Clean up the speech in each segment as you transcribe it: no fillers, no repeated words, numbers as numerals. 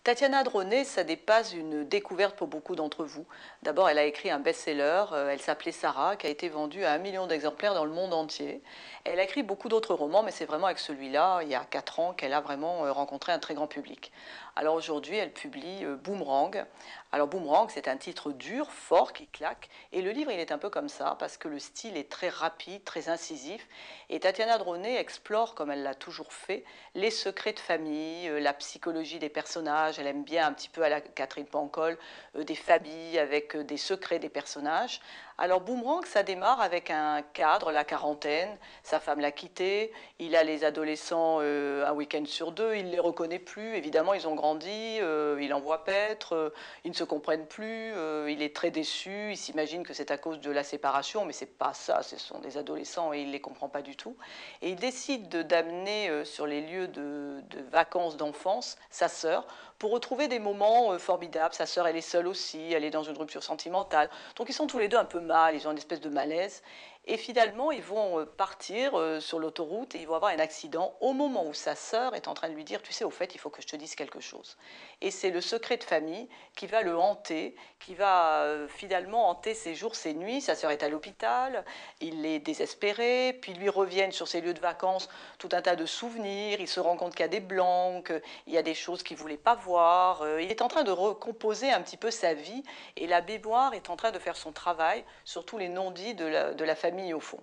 Tatiana Droney, ça n'est pas une découverte pour beaucoup d'entre vous. D'abord, elle a écrit un best-seller, elle s'appelait Sarah, qui a été vendu à 1 million d'exemplaires dans le monde entier. Elle a écrit beaucoup d'autres romans, mais c'est vraiment avec celui-là, il y a 4 ans, qu'elle a vraiment rencontré un très grand public. Alors aujourd'hui, elle publie Boomerang. Alors Boomerang, c'est un titre dur, fort, qui claque, et le livre, il est un peu comme ça, parce que le style est très rapide, très incisif, et Tatiana Droney explore, comme elle l'a toujours fait, les secrets de famille, la psychologie des personnages. Elle aime bien un petit peu à la Catherine Pancol, des familles avec des secrets des personnages. Alors Boomerang, ça démarre avec un cadre, la quarantaine, sa femme l'a quitté, il a les adolescents un week-end sur deux, il ne les reconnaît plus, évidemment ils ont grandi, il en voit paître, ils ne se comprennent plus, il est très déçu, il s'imagine que c'est à cause de la séparation, mais c'est pas ça, ce sont des adolescents et il ne les comprend pas du tout. Et il décide d'amener sur les lieux de vacances d'enfance sa sœur pour retrouver des moments formidables. Sa sœur, elle est seule aussi, elle est dans une rupture sentimentale. Donc ils sont tous les deux un peu mal, ils ont une espèce de malaise. Et finalement, ils vont partir sur l'autoroute et ils vont avoir un accident au moment où sa sœur est en train de lui dire « Tu sais, au fait, il faut que je te dise quelque chose ». Et c'est le secret de famille qui va le hanter, qui va finalement hanter ses jours, ses nuits. Sa sœur est à l'hôpital, il est désespéré, puis lui reviennent sur ses lieux de vacances tout un tas de souvenirs, il se rend compte qu'il y a des blancs, qu'il y a des choses qu'il ne voulait pas voir. Il est en train de recomposer un petit peu sa vie et la mémoire est en train de faire son travail sur tous les non-dits de la famille au fond.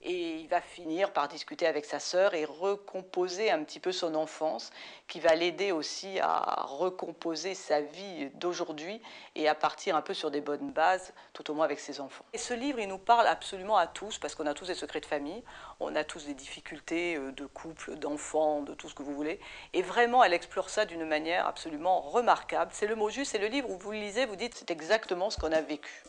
Et il va finir par discuter avec sa sœur et recomposer un petit peu son enfance, qui va l'aider aussi à recomposer sa vie d'aujourd'hui et à partir un peu sur des bonnes bases, tout au moins avec ses enfants. Et ce livre, il nous parle absolument à tous, parce qu'on a tous des secrets de famille, on a tous des difficultés de couple, d'enfants, de tout ce que vous voulez. Et vraiment, elle explore ça d'une manière absolument remarquable. C'est le mot juste, c'est le livre où vous le lisez, vous dites c'est exactement ce qu'on a vécu.